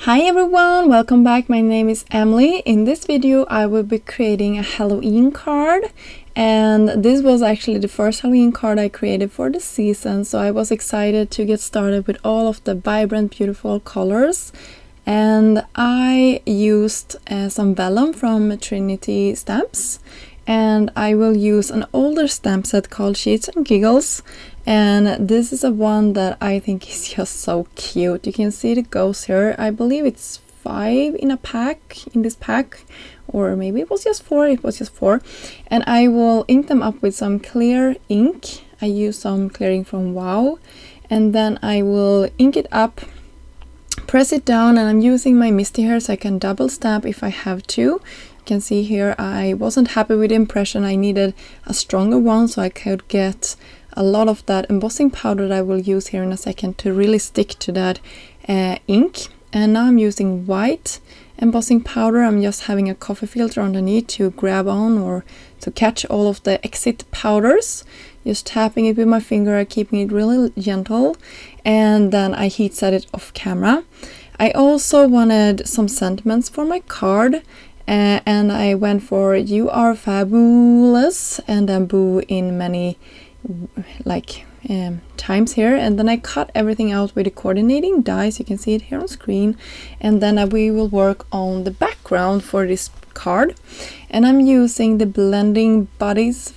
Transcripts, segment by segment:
Hi everyone, welcome back. My name is Emelie. In this video I will be creating a Halloween card, and this was actually the first Halloween card I created for the season, so I was excited to get started with all of the vibrant beautiful colors. And I used some vellum from Trinity Stamps, and I will use an older stamp set called Sheets and Giggles. And this is a one that I think is just so cute. You can see the ghost here. I believe it's 5 in this pack, or maybe it was just 4. It was just 4. And I will ink them up with some clear ink. I use some clear ink from Wow, and then I will ink it up, press it down, and I'm using my Misty here so I can double stamp if I have to. You can see here I wasn't happy with the impression. I needed a stronger one so I could get a lot of that embossing powder that I will use here in a second to really stick to that ink. And now I'm using white embossing powder. I'm just having a coffee filter underneath to grab on or to catch all of the exit powders. Just tapping it with my finger, keeping it really gentle, and then I heat set it off camera. I also wanted some sentiments for my card, and I went for "You are fabulous" and then "boo" in many times here, and then I cut everything out with the coordinating dies. You can see it here on screen, and then we will work on the background for this card. And I'm using the blending brushes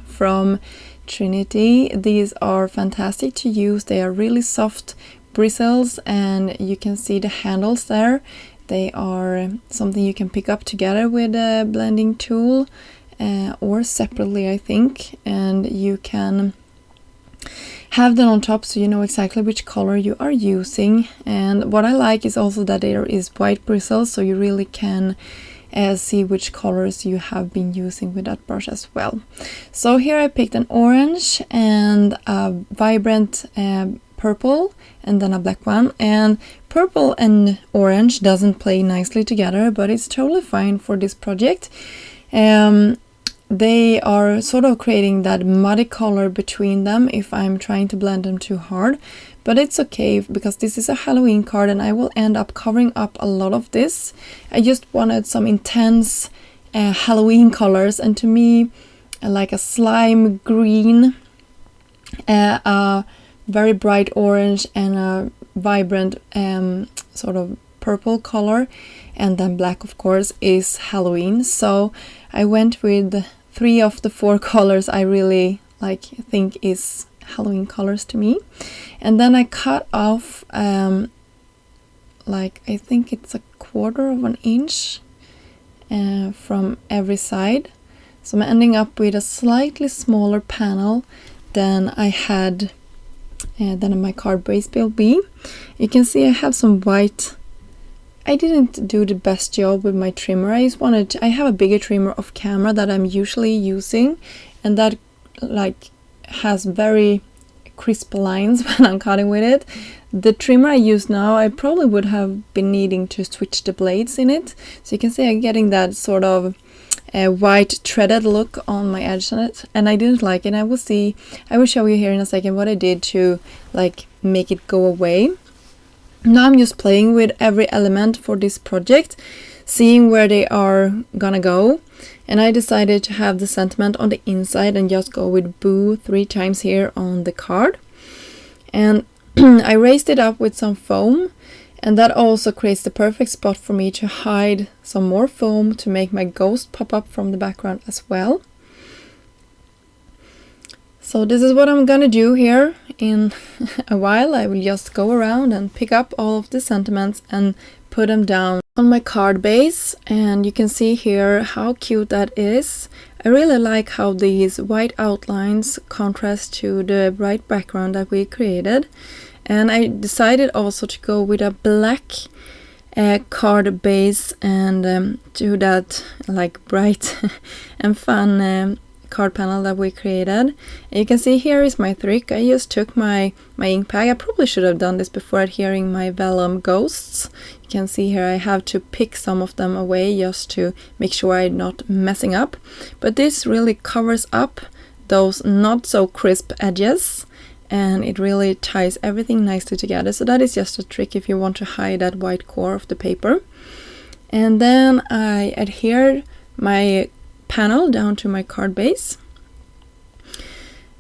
from Trinity. These are fantastic to use. They are really soft bristles, and you can see the handles there. They are something you can pick up together with a blending tool, or separately, I think, and you can have them on top so you know exactly which color you are using. And what I like is also that there is white bristles, so you really can see which colors you have been using with that brush as well. So here I picked an orange and a vibrant purple, and then a black one. And purple and orange doesn't play nicely together, but it's totally fine for this project. They are sort of creating that muddy color between them if I'm trying to blend them too hard, but it's okay because this is a Halloween card and I will end up covering up a lot of this. I just wanted some intense Halloween colors, and to me like a slime green, a very bright orange, and a vibrant sort of purple color, and then black of course is Halloween. So I went with 3 of the 4 colors I really think is Halloween colors to me. And then I cut off I think it's a 1/4 of an inch from every side, so I'm ending up with a slightly smaller panel than I had than my card base will be. You can see I have some white. I didn't do the best job with my trimmer. I have a bigger trimmer off camera that I'm usually using, and that has very crisp lines when I'm cutting with it. The trimmer I use now, I probably would have been needing to switch the blades in it. So you can see I'm getting that sort of white threaded look on my edge on it, and I didn't like it. I will show you here in a second what I did to make it go away. Now I'm just playing with every element for this project, seeing where they are gonna go, and I decided to have the sentiment on the inside and just go with "boo" 3 times here on the card. And I raised it up with some foam, and that also creates the perfect spot for me to hide some more foam to make my ghost pop up from the background as well. So this is what I'm gonna do here in a while. I will just go around and pick up all of the sentiments and put them down on my card base, and you can see here how cute that is. I really like how these white outlines contrast to the bright background that we created, and I decided also to go with a black card base and do that bright and fun card panel that we created. And you can see here is my trick. I just took my ink pad. I probably should have done this before adhering my vellum ghosts. You can see here I have to pick some of them away just to make sure I'm not messing up, but this really covers up those not so crisp edges, and it really ties everything nicely together. So that is just a trick if you want to hide that white core of the paper. And then I adhered my panel down to my card base.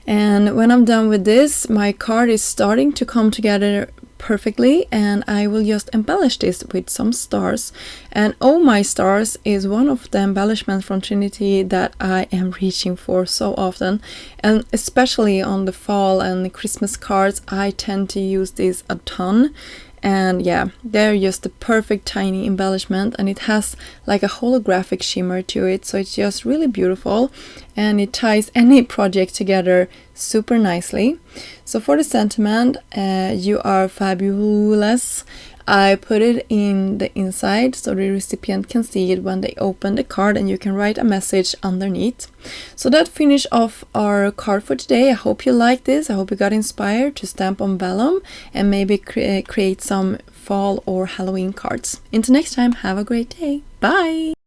And when I'm done with this, my card is starting to come together perfectly, and I will just embellish this with some stars. And Oh My Stars is one of the embellishments from Trinity that I am reaching for so often, and especially on the fall and the Christmas cards I tend to use this a ton. And yeah, they're just the perfect tiny embellishment, and it has like a holographic shimmer to it, so it's just really beautiful, and it ties any project together super nicely. So for the sentiment, you are fabulous, I put it in the inside so the recipient can see it when they open the card, and you can write a message underneath. So that finished off our card for today. I hope you liked this. I hope you got inspired to stamp on vellum and maybe create some fall or Halloween cards. Until next time, have a great day. Bye!